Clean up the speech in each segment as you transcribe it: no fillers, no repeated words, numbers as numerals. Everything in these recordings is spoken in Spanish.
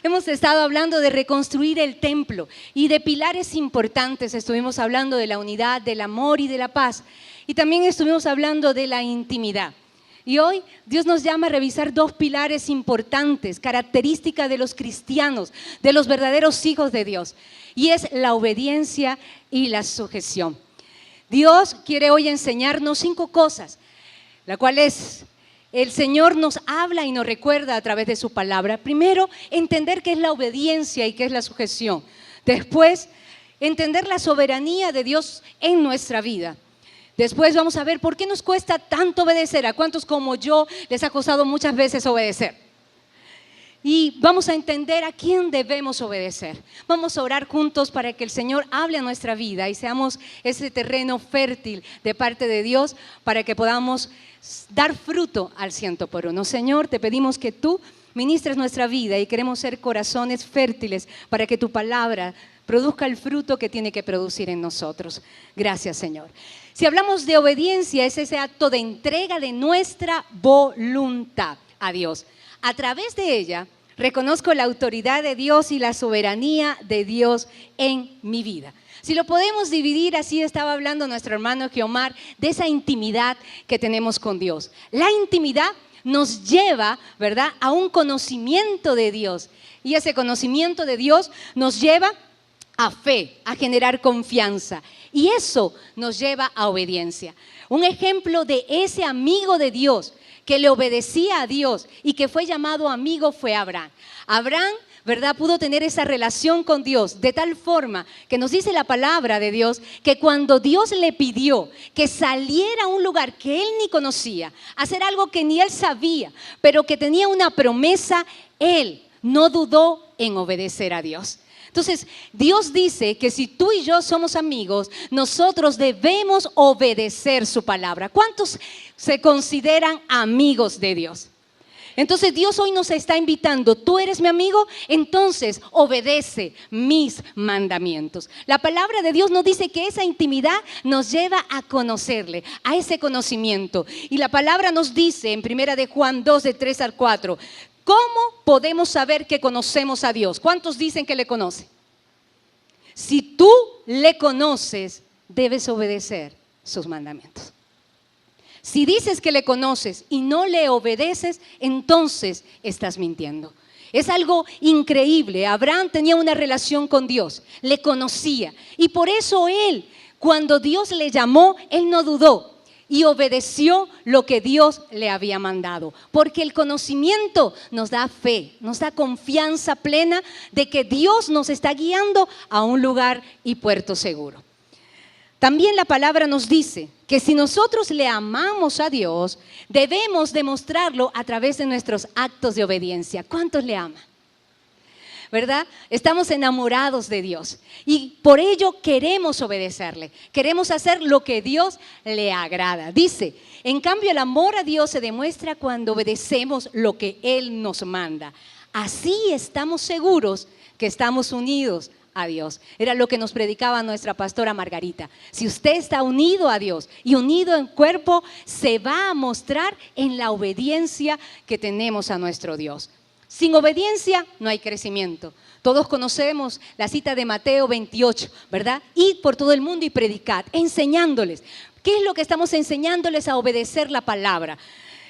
Hemos estado hablando de reconstruir el templo y de pilares importantes. Estuvimos hablando de la unidad, del amor y de la paz. Y también estuvimos hablando de la intimidad. Y hoy Dios nos llama a revisar dos pilares importantes, características de los cristianos, de los verdaderos hijos de Dios. Y es la obediencia y la sujeción. Dios quiere hoy enseñarnos 5 cosas, la cual es, el Señor nos habla y nos recuerda a través de su palabra. Primero, entender qué es la obediencia y qué es la sujeción. Después, entender la soberanía de Dios en nuestra vida. Después vamos a ver por qué nos cuesta tanto obedecer. ¿A cuántos como yo les ha costado muchas veces obedecer? Y vamos a entender a quién debemos obedecer. Vamos a orar juntos para que el Señor hable a nuestra vida y seamos ese terreno fértil de parte de Dios para que podamos dar fruto al 100%. Señor, te pedimos que tú ministres nuestra vida y queremos ser corazones fértiles para que tu palabra produzca el fruto que tiene que producir en nosotros. Gracias, Señor. Si hablamos de obediencia, es ese acto de entrega de nuestra voluntad a Dios. A través de ella, reconozco la autoridad de Dios y la soberanía de Dios en mi vida. Si lo podemos dividir, así estaba hablando nuestro hermano Guiomar, de esa intimidad que tenemos con Dios. La intimidad nos lleva, ¿verdad?, a un conocimiento de Dios. Y ese conocimiento de Dios nos lleva a fe, a generar confianza. Y eso nos lleva a obediencia. Un ejemplo de ese amigo de Dios que le obedecía a Dios y que fue llamado amigo fue Abraham. Abraham, ¿verdad?, pudo tener esa relación con Dios de tal forma que nos dice la palabra de Dios que cuando Dios le pidió que saliera a un lugar que él ni conocía, hacer algo que ni él sabía, pero que tenía una promesa, él no dudó en obedecer a Dios. Entonces, Dios dice que si tú y yo somos amigos, nosotros debemos obedecer su palabra. ¿Cuántos se consideran amigos de Dios? Entonces, Dios hoy nos está invitando, tú eres mi amigo, entonces obedece mis mandamientos. La palabra de Dios nos dice que esa intimidad nos lleva a conocerle, a ese conocimiento. Y la palabra nos dice en 1 de Juan 2, de 3 al 4, ¿cómo podemos saber que conocemos a Dios? ¿Cuántos dicen que le conocen? Si tú le conoces, debes obedecer sus mandamientos. Si dices que le conoces y no le obedeces, entonces estás mintiendo. Es algo increíble. Abraham tenía una relación con Dios, le conocía. Y por eso él, cuando Dios le llamó, él no dudó y obedeció lo que Dios le había mandado. Porque el conocimiento nos da fe, nos da confianza plena de que Dios nos está guiando a un lugar y puerto seguro. También la palabra nos dice que si nosotros le amamos a Dios, debemos demostrarlo a través de nuestros actos de obediencia. ¿Cuántos le aman? ¿Verdad? Estamos enamorados de Dios y por ello queremos obedecerle. Queremos hacer lo que Dios le agrada. Dice, en cambio el amor a Dios se demuestra cuando obedecemos lo que Él nos manda. Así estamos seguros que estamos unidos a Dios. Era lo que nos predicaba nuestra pastora Margarita. Si usted está unido a Dios y unido en cuerpo, se va a mostrar en la obediencia que tenemos a nuestro Dios. Sin obediencia no hay crecimiento. Todos conocemos la cita de Mateo 28, ¿verdad? Id por todo el mundo y predicad, enseñándoles. ¿Qué es lo que estamos enseñándoles? A obedecer la palabra.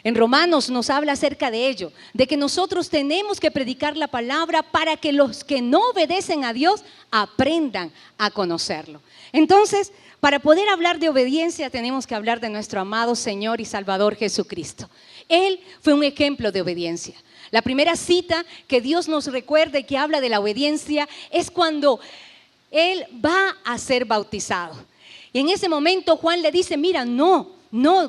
En Romanos nos habla acerca de ello, de que nosotros tenemos que predicar la palabra para que los que no obedecen a Dios aprendan a conocerlo. Entonces, para poder hablar de obediencia tenemos que hablar de nuestro amado Señor y Salvador Jesucristo. Él fue un ejemplo de obediencia. La primera cita que Dios nos recuerda y que habla de la obediencia es cuando Él va a ser bautizado. Y en ese momento Juan le dice, mira, no,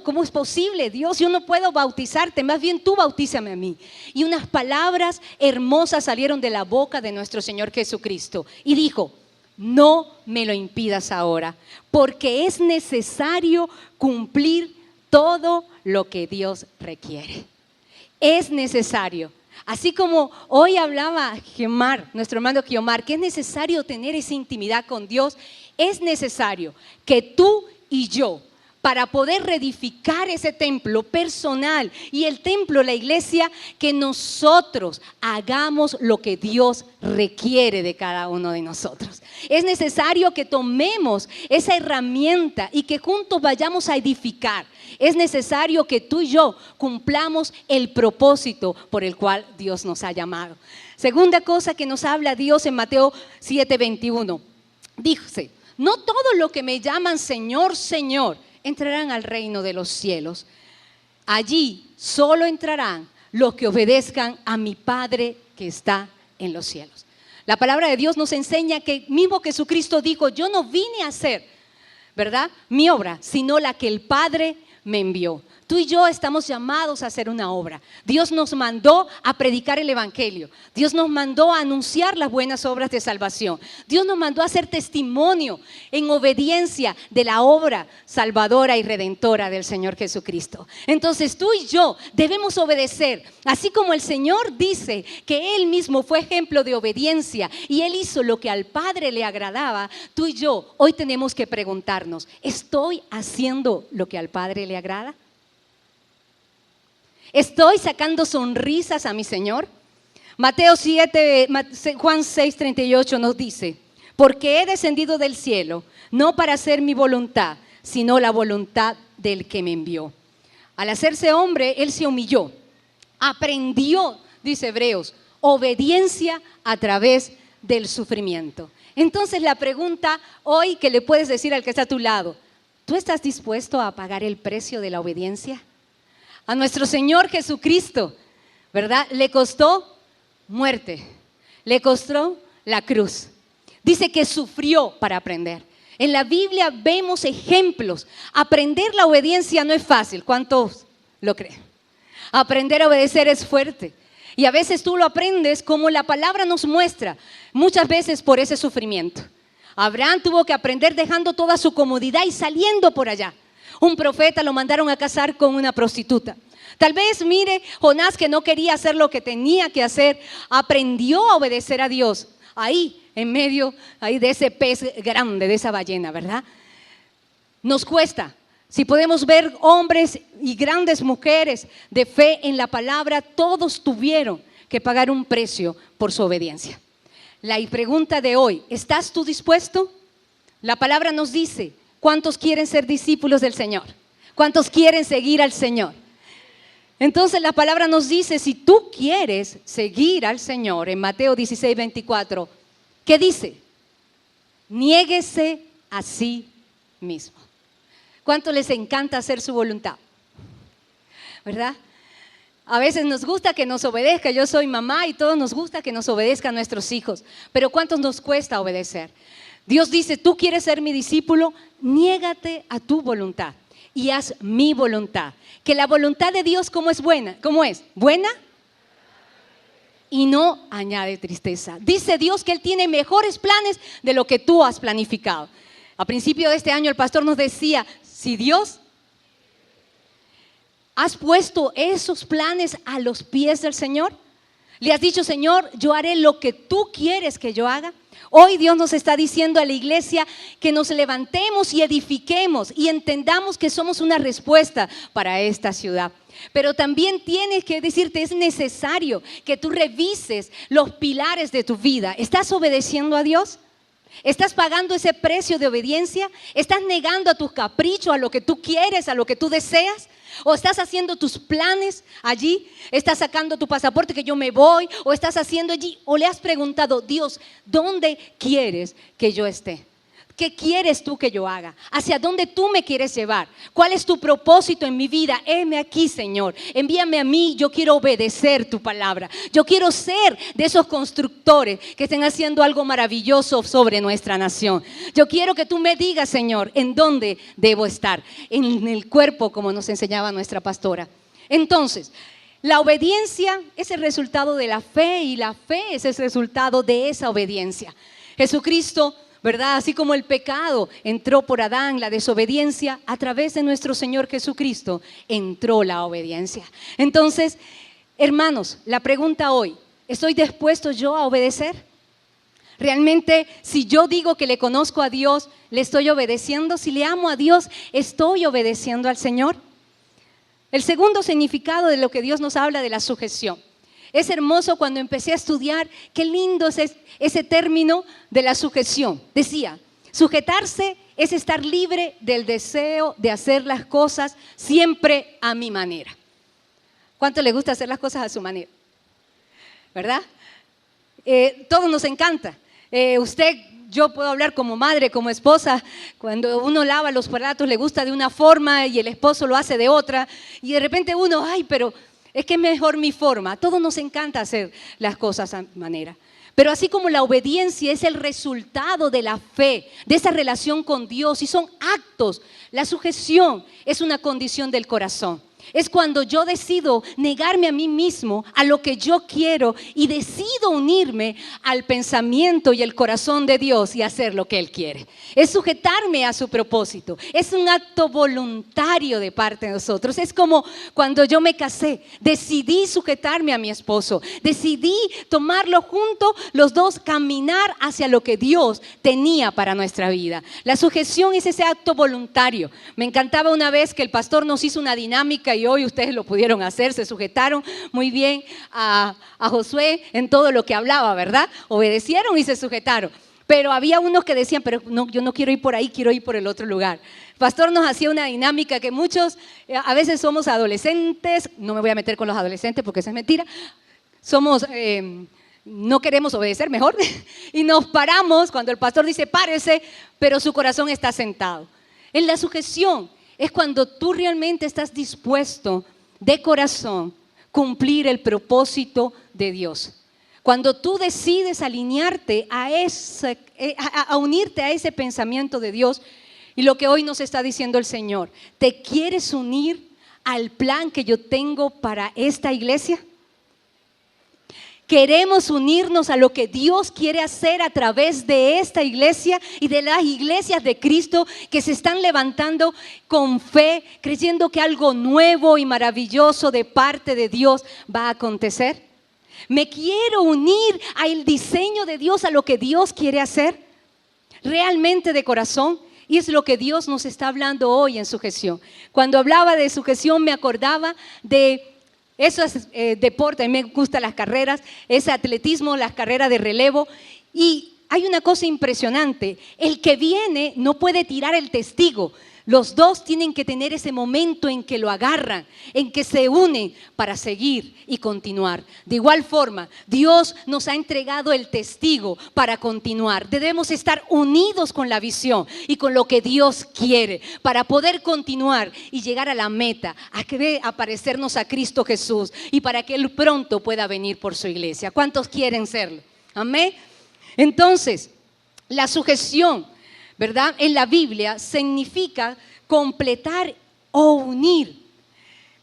¿cómo es posible? Dios, yo no puedo bautizarte, más bien tú bautízame a mí. Y unas palabras hermosas salieron de la boca de nuestro Señor Jesucristo. Y dijo, no me lo impidas ahora, porque es necesario cumplir todo lo que Dios requiere. Es necesario. Así como hoy hablaba Guiomar, nuestro hermano Guiomar, que es necesario tener esa intimidad con Dios, es necesario que tú y yo para poder reedificar ese templo personal y el templo, la iglesia, que nosotros hagamos lo que Dios requiere de cada uno de nosotros. Es necesario que tomemos esa herramienta y que juntos vayamos a edificar. Es necesario que tú y yo cumplamos el propósito por el cual Dios nos ha llamado. Segunda cosa que nos habla Dios en Mateo 7:21. Dice: no todos los que me llaman Señor, Señor, entrarán al reino de los cielos. Allí solo entrarán los que obedezcan a mi Padre que está en los cielos. La palabra de Dios nos enseña que mismo Jesucristo dijo: yo no vine a hacer, ¿verdad?, mi obra, sino la que el Padre me envió. Tú y yo estamos llamados a hacer una obra. Dios nos mandó a predicar el evangelio. Dios nos mandó a anunciar las buenas obras de salvación. Dios nos mandó a hacer testimonio en obediencia de la obra salvadora y redentora del Señor Jesucristo. Entonces tú y yo debemos obedecer. Así como el Señor dice que Él mismo fue ejemplo de obediencia y Él hizo lo que al Padre le agradaba, tú y yo hoy tenemos que preguntarnos: ¿estoy haciendo lo que al Padre le agrada? ¿Estoy sacando sonrisas a mi Señor? Juan 6:38 nos dice: porque he descendido del cielo, no para hacer mi voluntad, sino la voluntad del que me envió. Al hacerse hombre, Él se humilló, aprendió, dice Hebreos, obediencia a través del sufrimiento. Entonces la pregunta hoy que le puedes decir al que está a tu lado: ¿tú estás dispuesto a pagar el precio de la obediencia? A nuestro Señor Jesucristo, ¿verdad?, le costó muerte, le costó la cruz. Dice que sufrió para aprender. En la Biblia vemos ejemplos. Aprender la obediencia no es fácil. ¿Cuántos lo creen? Aprender a obedecer es fuerte. Y a veces tú lo aprendes como la palabra nos muestra, muchas veces por ese sufrimiento. Abraham tuvo que aprender dejando toda su comodidad y saliendo por allá. Un profeta lo mandaron a casar con una prostituta. Tal vez, mire, Jonás, que no quería hacer lo que tenía que hacer, aprendió a obedecer a Dios. Ahí, en medio de ese pez grande, de esa ballena, ¿verdad? Nos cuesta. Si podemos ver hombres y grandes mujeres de fe en la palabra, todos tuvieron que pagar un precio por su obediencia. La pregunta de hoy: ¿estás tú dispuesto? La palabra nos dice: ¿cuántos quieren ser discípulos del Señor? ¿Cuántos quieren seguir al Señor? Entonces la palabra nos dice: si tú quieres seguir al Señor, en Mateo 16:24, ¿qué dice? Niéguese a sí mismo. ¿Cuántos les encanta hacer su voluntad? ¿Verdad? A veces nos gusta que nos obedezca. Yo soy mamá y todos nos gusta que nos obedezcan nuestros hijos. Pero ¿cuántos nos cuesta obedecer? Dios dice: tú quieres ser mi discípulo, niégate a tu voluntad y haz mi voluntad. Que la voluntad de Dios, ¿cómo es buena? ¿Cómo es? Buena y no añade tristeza. Dice Dios que Él tiene mejores planes de lo que tú has planificado. A principio de este año el pastor nos decía: si Dios, ¿has puesto esos planes a los pies del Señor? ¿Le has dicho: Señor, yo haré lo que tú quieres que yo haga? Hoy Dios nos está diciendo a la iglesia que nos levantemos y edifiquemos y entendamos que somos una respuesta para esta ciudad. Pero también tienes que decirte: es necesario que tú revises los pilares de tu vida. ¿Estás obedeciendo a Dios? ¿Estás pagando ese precio de obediencia? ¿Estás negando a tus caprichos, a lo que tú quieres, a lo que tú deseas? ¿O estás haciendo tus planes allí? ¿Estás sacando tu pasaporte que yo me voy? ¿O estás haciendo allí? ¿O le has preguntado: Dios, ¿dónde quieres que yo esté? ¿Qué quieres tú que yo haga? ¿Hacia dónde tú me quieres llevar? ¿Cuál es tu propósito en mi vida? Heme aquí, Señor. Envíame a mí. Yo quiero obedecer tu palabra. Yo quiero ser de esos constructores que estén haciendo algo maravilloso sobre nuestra nación. Yo quiero que tú me digas, Señor, en dónde debo estar. En el cuerpo, como nos enseñaba nuestra pastora. Entonces, la obediencia es el resultado de la fe y la fe es el resultado de esa obediencia. Jesucristo, ¿verdad? Así como el pecado entró por Adán, la desobediencia, a través de nuestro Señor Jesucristo entró la obediencia. Entonces, hermanos, la pregunta hoy: ¿estoy dispuesto yo a obedecer? Realmente, si yo digo que le conozco a Dios, ¿le estoy obedeciendo? Si le amo a Dios, ¿estoy obedeciendo al Señor? El segundo significado de lo que Dios nos habla de la sujeción. Es hermoso cuando empecé a estudiar, qué lindo es ese término de la sujeción. Decía, sujetarse es estar libre del deseo de hacer las cosas siempre a mi manera. ¿Cuánto le gusta hacer las cosas a su manera? ¿Verdad? Todo nos encanta. Yo puedo hablar como madre, como esposa, cuando uno lava los platos le gusta de una forma y el esposo lo hace de otra, y de repente uno, pero es que es mejor mi forma. A todos nos encanta hacer las cosas a manera. Pero así como la obediencia es el resultado de la fe, de esa relación con Dios, y son actos, la sujeción es una condición del corazón. Es cuando yo decido negarme a mí mismo, a lo que yo quiero, y decido unirme al pensamiento y el corazón de Dios y hacer lo que Él quiere. Es sujetarme a su propósito. Es un acto voluntario de parte de nosotros. Es como cuando yo me casé, decidí sujetarme a mi esposo, decidí tomarlo junto, los dos caminar hacia lo que Dios tenía para nuestra vida. La sujeción es ese acto voluntario. Me encantaba una vez que el pastor nos hizo una dinámica y hoy ustedes lo pudieron hacer, se sujetaron muy bien a Josué en todo lo que hablaba, ¿verdad? Obedecieron y se sujetaron. Pero había unos que decían, pero no, yo no quiero ir por ahí, quiero ir por el otro lugar. El pastor nos hacía una dinámica que muchos, a veces somos adolescentes, no me voy a meter con los adolescentes porque eso es mentira, no queremos obedecer mejor, y nos paramos cuando el pastor dice párese, pero su corazón está sentado. En la sujeción es cuando tú realmente estás dispuesto de corazón cumplir el propósito de Dios. Cuando tú decides alinearte a unirte a ese pensamiento de Dios, y lo que hoy nos está diciendo el Señor, ¿te quieres unir al plan que yo tengo para esta iglesia? Queremos unirnos a lo que Dios quiere hacer a través de esta iglesia y de las iglesias de Cristo que se están levantando con fe, creyendo que algo nuevo y maravilloso de parte de Dios va a acontecer. Me quiero unir al diseño de Dios, a lo que Dios quiere hacer, realmente de corazón. Y es lo que Dios nos está hablando hoy en sujeción. Cuando hablaba de sujeción me acordaba de eso es deporte, a mí me gustan las carreras, es atletismo, las carreras de relevo. Y hay una cosa impresionante, el que viene no puede tirar el testigo. Los dos tienen que tener ese momento en que lo agarran, en que se unen para seguir y continuar. De igual forma, Dios nos ha entregado el testigo para continuar. Debemos estar unidos con la visión y con lo que Dios quiere para poder continuar y llegar a la meta, a parecernos a Cristo Jesús y para que Él pronto pueda venir por su iglesia. ¿Cuántos quieren serlo? Amén. Entonces, la sujeción, ¿verdad? En la Biblia significa completar o unir,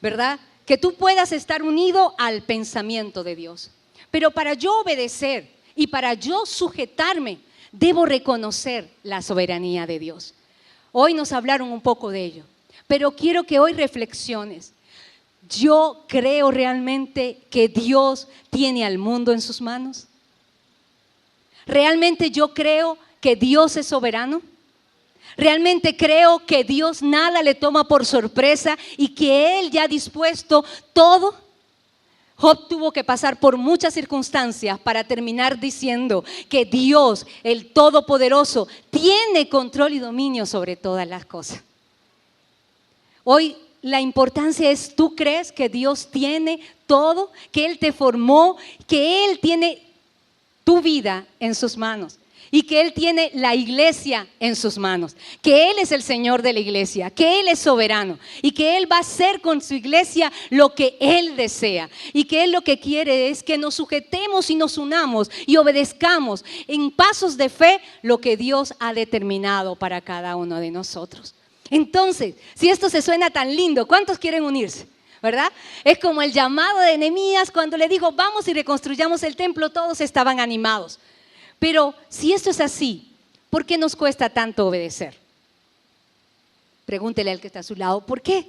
¿verdad? Que tú puedas estar unido al pensamiento de Dios. Pero para yo obedecer y para yo sujetarme, debo reconocer la soberanía de Dios. Hoy nos hablaron un poco de ello, pero quiero que hoy reflexiones. ¿Yo creo realmente que Dios tiene al mundo en sus manos? ¿Realmente yo creo que Dios es soberano? ¿Realmente creo que Dios nada le toma por sorpresa y que Él ya ha dispuesto todo? Job tuvo que pasar por muchas circunstancias para terminar diciendo que Dios, el Todopoderoso, tiene control y dominio sobre todas las cosas. Hoy la importancia es, ¿tú crees que Dios tiene todo? Que Él te formó, que Él tiene tu vida en sus manos y que Él tiene la iglesia en sus manos, que Él es el Señor de la iglesia, que Él es soberano y que Él va a hacer con su iglesia lo que Él desea y que Él lo que quiere es que nos sujetemos y nos unamos y obedezcamos en pasos de fe lo que Dios ha determinado para cada uno de nosotros. Entonces, si esto se suena tan lindo, ¿cuántos quieren unirse? ¿Verdad? Es como el llamado de Nehemías cuando le dijo, vamos y reconstruyamos el templo, todos estaban animados. Pero si esto es así, ¿por qué nos cuesta tanto obedecer? Pregúntele al que está a su lado, ¿por qué?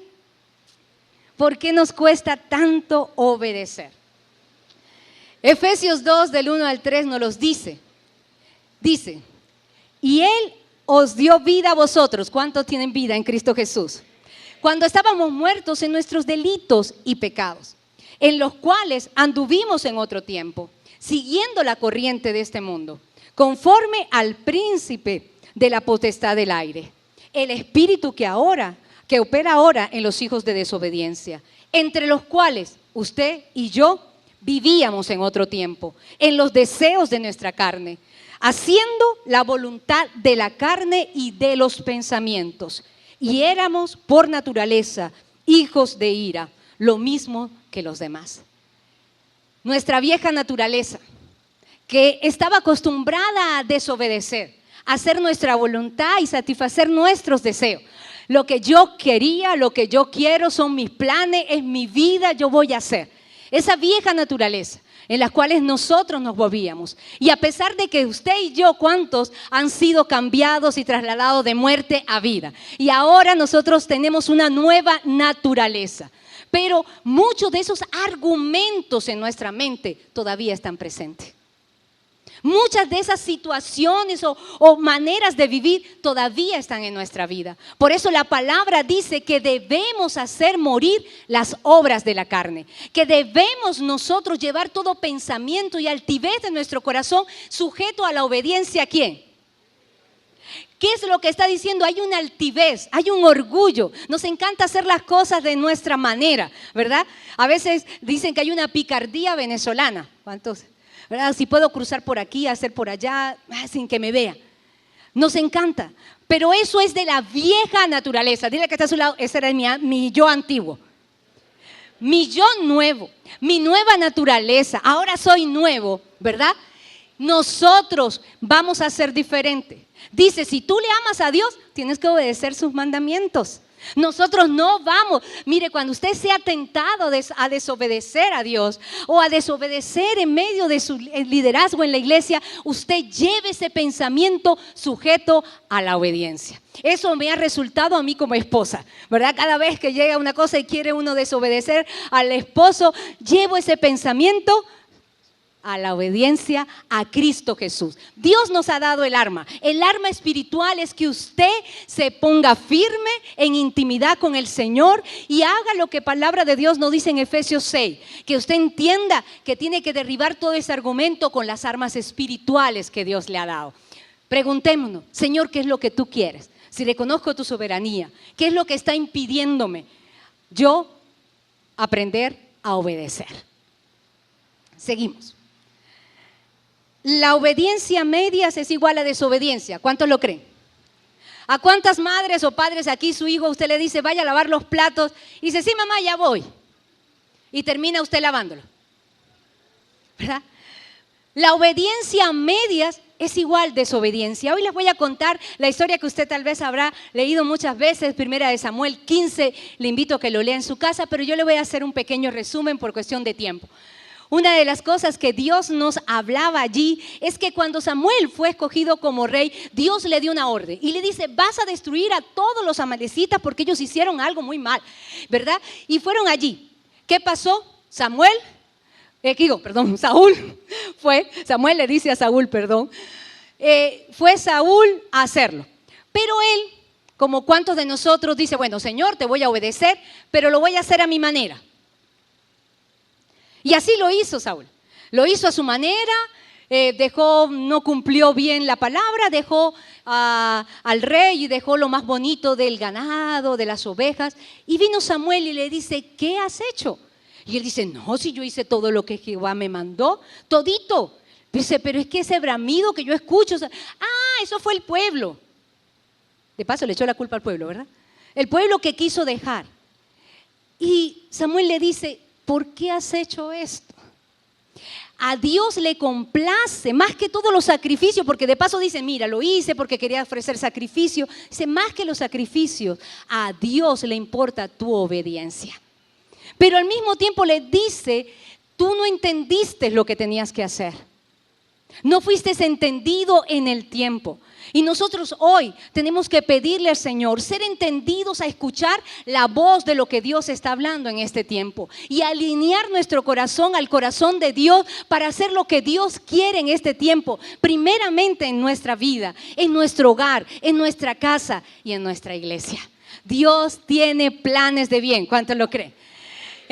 ¿Por qué nos cuesta tanto obedecer? Efesios 2 del 1 al 3 nos los dice. Dice, y Él os dio vida a vosotros. ¿Cuántos tienen vida en Cristo Jesús? Cuando estábamos muertos en nuestros delitos y pecados, en los cuales anduvimos en otro tiempo, siguiendo la corriente de este mundo, conforme al príncipe de la potestad del aire, el espíritu que opera ahora en los hijos de desobediencia, entre los cuales usted y yo vivíamos en otro tiempo, en los deseos de nuestra carne, haciendo la voluntad de la carne y de los pensamientos. Y éramos por naturaleza hijos de ira, lo mismo que los demás. Nuestra vieja naturaleza, que estaba acostumbrada a desobedecer, a hacer nuestra voluntad y satisfacer nuestros deseos. Lo que yo quería, lo que yo quiero, son mis planes, es mi vida, yo voy a hacer. Esa vieja naturaleza en las cuales nosotros nos movíamos. Y a pesar de que usted y yo, ¿cuántos han sido cambiados y trasladados de muerte a vida? Y ahora nosotros tenemos una nueva naturaleza. Pero muchos de esos argumentos en nuestra mente todavía están presentes. Muchas de esas situaciones o maneras de vivir todavía están en nuestra vida. Por eso la palabra dice que debemos hacer morir las obras de la carne. Que debemos nosotros llevar todo pensamiento y altivez de nuestro corazón sujeto a la obediencia ¿a quién? ¿Qué es lo que está diciendo? Hay una altivez, hay un orgullo. Nos encanta hacer las cosas de nuestra manera, ¿verdad? A veces dicen que hay una picardía venezolana. ¿Cuántos? ¿Verdad? Si puedo cruzar por aquí, hacer por allá, sin que me vea. Nos encanta, pero eso es de la vieja naturaleza. Dile que está a su lado, ese era mi yo antiguo. Mi yo nuevo, mi nueva naturaleza, ahora soy nuevo, ¿verdad? Nosotros vamos a ser diferentes. Dice, si tú le amas a Dios, tienes que obedecer sus mandamientos. Nosotros no vamos, mire, cuando usted sea tentado a desobedecer a Dios o a desobedecer en medio de su liderazgo en la iglesia, usted lleve ese pensamiento sujeto a la obediencia. Eso me ha resultado a mí como esposa, ¿verdad? Cada vez que llega una cosa y quiere uno desobedecer al esposo, llevo ese pensamiento a la obediencia a Cristo Jesús. Dios nos ha dado el arma. El arma espiritual es que usted se ponga firme en intimidad con el Señor y haga lo que palabra de Dios nos dice en Efesios 6. Que usted entienda que tiene que derribar todo ese argumento con las armas espirituales que Dios le ha dado. Preguntémonos, Señor, ¿qué es lo que tú quieres? Si reconozco tu soberanía, ¿qué es lo que está impidiéndome yo aprender a obedecer? Seguimos. La obediencia a medias es igual a desobediencia. ¿Cuántos lo creen? ¿A cuántas madres o padres aquí su hijo usted le dice vaya a lavar los platos? Y dice, sí mamá, ya voy. Y termina usted lavándolo, ¿verdad? La obediencia a medias es igual desobediencia. Hoy les voy a contar la historia que usted tal vez habrá leído muchas veces, primera de Samuel 15. Le invito a que lo lea en su casa, pero yo le voy a hacer un pequeño resumen por cuestión de tiempo. Una de las cosas que Dios nos hablaba allí es que cuando Samuel fue escogido como rey, Dios le dio una orden y le dice, vas a destruir a todos los amalecitas porque ellos hicieron algo muy mal, ¿verdad? Y fueron allí. ¿Qué pasó? Saúl le dice a Saúl, fue Saúl a hacerlo. Pero él, como cuantos de nosotros, dice, bueno, Señor, te voy a obedecer, pero lo voy a hacer a mi manera. Y así lo hizo Saúl, lo hizo a su manera, no cumplió bien la palabra, dejó al rey y dejó lo más bonito del ganado, de las ovejas. Y vino Samuel y le dice, ¿qué has hecho? Y él dice, no, si yo hice todo lo que Jehová me mandó, todito. Dice, pero es que ese bramido que yo escucho, eso fue el pueblo. De paso le echó la culpa al pueblo, ¿verdad? El pueblo que quiso dejar. Y Samuel le dice, ¿por qué has hecho esto? A Dios le complace más que todos los sacrificios, porque de paso dice, mira, lo hice porque quería ofrecer sacrificio. Dice, más que los sacrificios, a Dios le importa tu obediencia. Pero al mismo tiempo le dice, tú no entendiste lo que tenías que hacer. No fuiste entendido en el tiempo. Y nosotros hoy tenemos que pedirle al Señor ser entendidos a escuchar la voz de lo que Dios está hablando en este tiempo y alinear nuestro corazón al corazón de Dios para hacer lo que Dios quiere en este tiempo, primeramente en nuestra vida, en nuestro hogar, en nuestra casa y en nuestra iglesia. Dios tiene planes de bien. ¿Cuántos lo creen?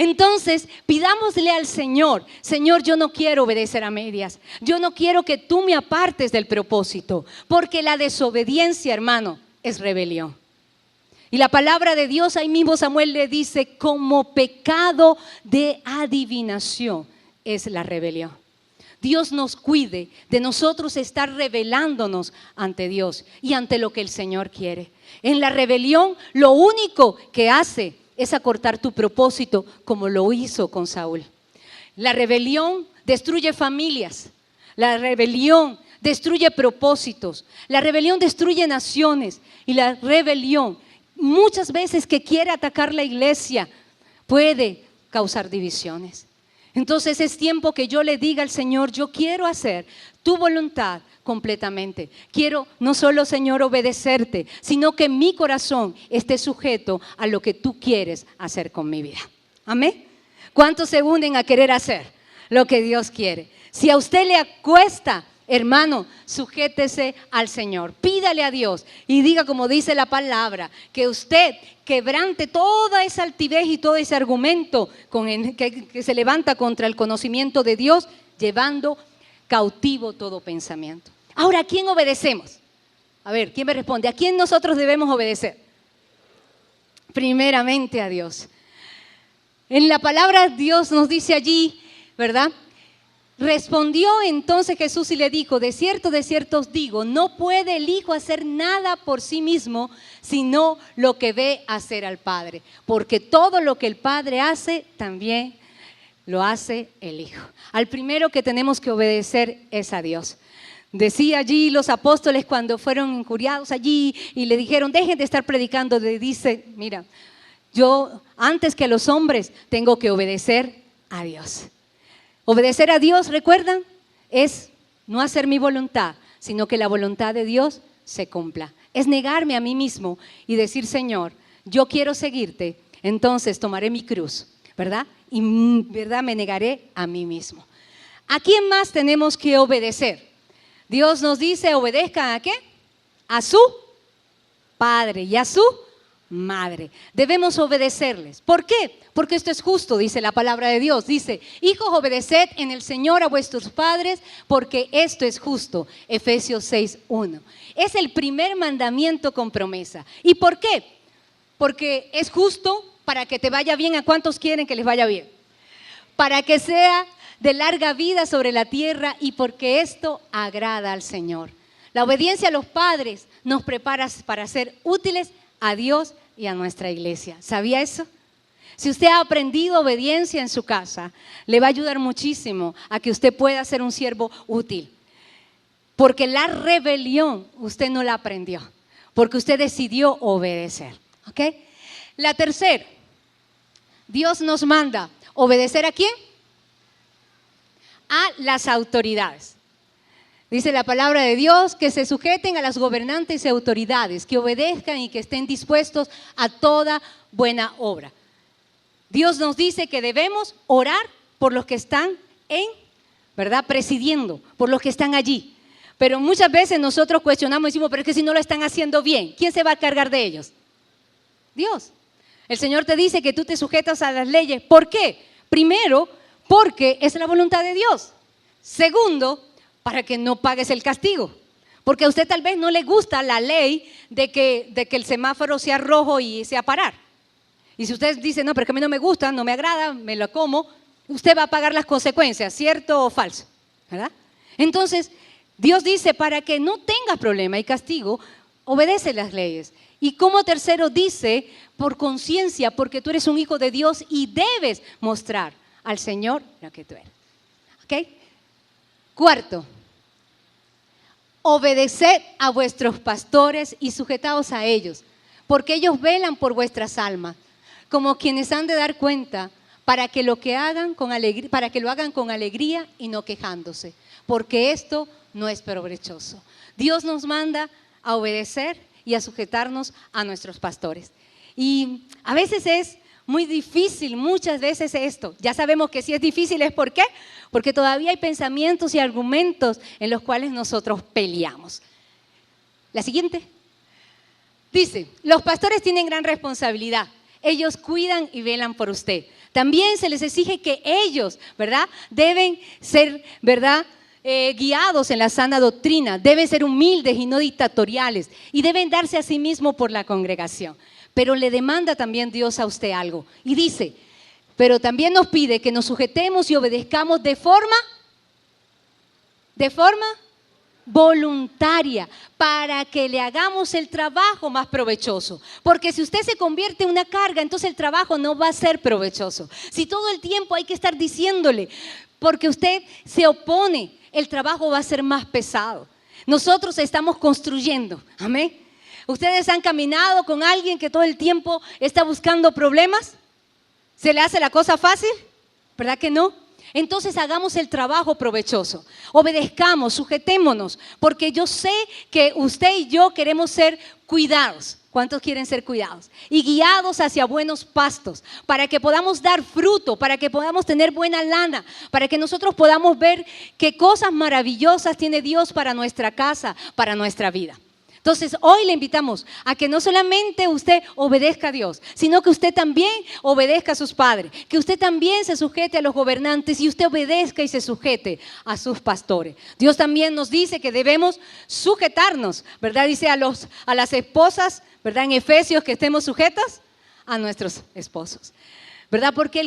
Entonces, pidámosle al Señor, Señor, yo no quiero obedecer a medias. Yo no quiero que tú me apartes del propósito, porque la desobediencia, hermano, es rebelión. Y la palabra de Dios, ahí mismo Samuel le dice, como pecado de adivinación es la rebelión. Dios nos cuide de nosotros estar rebelándonos ante Dios y ante lo que el Señor quiere. En la rebelión, lo único que hace es acortar tu propósito, como lo hizo con Saúl. La rebelión destruye familias. La rebelión destruye propósitos. La rebelión destruye naciones. Y la rebelión, muchas veces que quiere atacar la iglesia, puede causar divisiones. Entonces es tiempo que yo le diga al Señor, yo quiero hacer tu voluntad completamente. Quiero no solo, Señor, obedecerte, sino que mi corazón esté sujeto a lo que tú quieres hacer con mi vida. Amén. ¿Cuántos se unen a querer hacer lo que Dios quiere? Si a usted le cuesta, hermano, sujétese al Señor. Pídale a Dios y diga como dice la palabra, que usted quebrante toda esa altivez y todo ese argumento que se levanta contra el conocimiento de Dios, llevando cautivo todo pensamiento. Ahora, ¿a quién obedecemos? A ver, ¿quién me responde? ¿A quién nosotros debemos obedecer? Primeramente a Dios. En la palabra Dios nos dice allí, ¿verdad? Respondió entonces Jesús y le dijo, de cierto os digo, no puede el Hijo hacer nada por sí mismo, sino lo que ve hacer al Padre. Porque todo lo que el Padre hace, también lo hace el Hijo. Al primero que tenemos que obedecer es a Dios. Decía allí los apóstoles cuando fueron injuriados allí y le dijeron, dejen de estar predicando. Le dice, mira, yo antes que los hombres tengo que obedecer a Dios. Obedecer a Dios, ¿recuerdan? Es no hacer mi voluntad, sino que la voluntad de Dios se cumpla. Es negarme a mí mismo y decir, Señor, yo quiero seguirte, entonces tomaré mi cruz, ¿verdad? Y ¿verdad? Me negaré a mí mismo. ¿A quién más tenemos que obedecer? Dios nos dice, obedezcan ¿a qué? A su padre y a su madre. Debemos obedecerles. ¿Por qué? Porque esto es justo, dice la palabra de Dios. Dice, hijos, obedeced en el Señor a vuestros padres, porque esto es justo. Efesios 6:1. Es el primer mandamiento con promesa. ¿Y por qué? Porque es justo para que te vaya bien. ¿A cuántos quieren que les vaya bien? Para que sea de larga vida sobre la tierra y porque esto agrada al Señor. La obediencia a los padres nos prepara para ser útiles a Dios y a nuestra iglesia. ¿Sabía eso? Si usted ha aprendido obediencia en su casa, le va a ayudar muchísimo a que usted pueda ser un siervo útil. Porque la rebelión usted no la aprendió, porque usted decidió obedecer. ¿Ok? La tercera, Dios nos manda obedecer ¿a quién? A las autoridades. Dice la palabra de Dios que se sujeten a las gobernantes y autoridades, que obedezcan y que estén dispuestos a toda buena obra. Dios nos dice que debemos orar por los que están ¿verdad? Presidiendo, por los que están allí. Pero muchas veces nosotros cuestionamos y decimos, pero es que si no lo están haciendo bien, ¿quién se va a cargar de ellos? Dios. El Señor te dice que tú te sujetas a las leyes. ¿Por qué? Primero, porque es la voluntad de Dios. Segundo, para que no pagues el castigo. Porque a usted tal vez no le gusta la ley de que el semáforo sea rojo y sea parar. Y si usted dice, no, pero que a mí no me gusta, no me agrada, me lo como, usted va a pagar las consecuencias, ¿cierto o falso? ¿Verdad? Entonces, Dios dice, para que no tengas problema y castigo, obedece las leyes. Y como tercero dice, por conciencia, porque tú eres un hijo de Dios y debes mostrar al Señor lo que tú eres. ¿Ok? Cuarto, obedeced a vuestros pastores y sujetaos a ellos, porque ellos velan por vuestras almas, como quienes han de dar cuenta, para que lo hagan con alegría y no quejándose, porque esto no es provechoso. Dios nos manda a obedecer y a sujetarnos a nuestros pastores. Y a veces es muy difícil, muchas veces esto. Ya sabemos que si es difícil, ¿es por qué? Porque todavía hay pensamientos y argumentos en los cuales nosotros peleamos. La siguiente. Dice, los pastores tienen gran responsabilidad. Ellos cuidan y velan por usted. También se les exige que ellos, ¿verdad?, deben ser, ¿verdad?, guiados en la sana doctrina, deben ser humildes y no dictatoriales y deben darse a sí mismos por la congregación. Pero le demanda también Dios a usted algo y dice, pero también nos pide que nos sujetemos y obedezcamos de forma voluntaria, para que le hagamos el trabajo más provechoso. Porque si usted se convierte en una carga, entonces el trabajo no va a ser provechoso. Si todo el tiempo hay que estar diciéndole, porque usted se opone, el trabajo va a ser más pesado. Nosotros estamos construyendo, amén. ¿Ustedes han caminado con alguien que todo el tiempo está buscando problemas? ¿Se le hace la cosa fácil? ¿Verdad que no? Entonces hagamos el trabajo provechoso, obedezcamos, sujetémonos, porque yo sé que usted y yo queremos ser cuidados. ¿Cuántos quieren ser cuidados? Y guiados hacia buenos pastos, para que podamos dar fruto, para que podamos tener buena lana, para que nosotros podamos ver qué cosas maravillosas tiene Dios para nuestra casa, para nuestra vida. Entonces, hoy le invitamos a que no solamente usted obedezca a Dios, sino que usted también obedezca a sus padres, que usted también se sujete a los gobernantes y usted obedezca y se sujete a sus pastores. Dios también nos dice que debemos sujetarnos, ¿verdad? Dice a las esposas, ¿verdad? En Efesios, que estemos sujetas a nuestros esposos, ¿verdad? Porque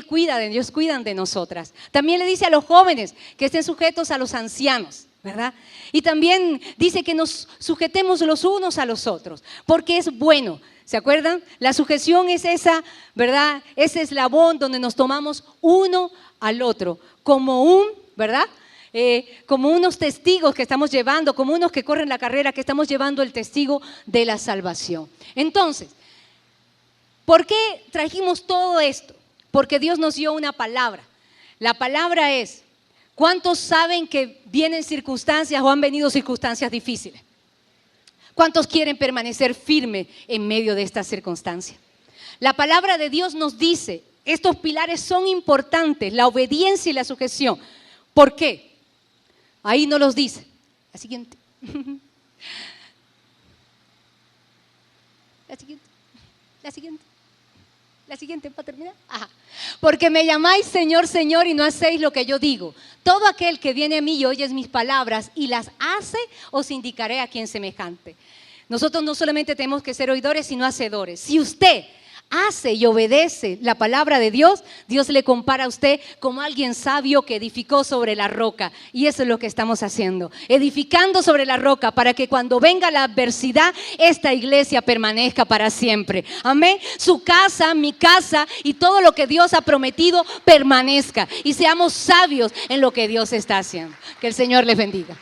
Dios cuida de nosotras. También le dice a los jóvenes que estén sujetos a los ancianos, ¿verdad? Y también dice que nos sujetemos los unos a los otros, porque es bueno. ¿Se acuerdan? La sujeción es esa, ¿verdad? Ese eslabón donde nos tomamos uno al otro, como ¿verdad? Como unos testigos que estamos llevando, como unos que corren la carrera, que estamos llevando el testigo de la salvación. Entonces, ¿por qué trajimos todo esto? Porque Dios nos dio una palabra. La palabra es, ¿cuántos saben que vienen circunstancias o han venido circunstancias difíciles? ¿Cuántos quieren permanecer firmes en medio de estas circunstancias? La palabra de Dios nos dice, estos pilares son importantes, la obediencia y la sujeción. ¿Por qué? Ahí no los dice. La siguiente. La siguiente para terminar. Ajá. Porque me llamáis Señor, Señor y no hacéis lo que yo digo. Todo aquel que viene a mí y oye mis palabras y las hace, os indicaré a quién semejante. Nosotros no solamente tenemos que ser oidores, sino hacedores. Si usted hace y obedece la palabra de Dios, Dios le compara a usted como alguien sabio que edificó sobre la roca. Y eso es lo que estamos haciendo, edificando sobre la roca para que cuando venga la adversidad, esta iglesia permanezca para siempre. Amén. Su casa, mi casa y todo lo que Dios ha prometido permanezca y seamos sabios en lo que Dios está haciendo. Que el Señor les bendiga.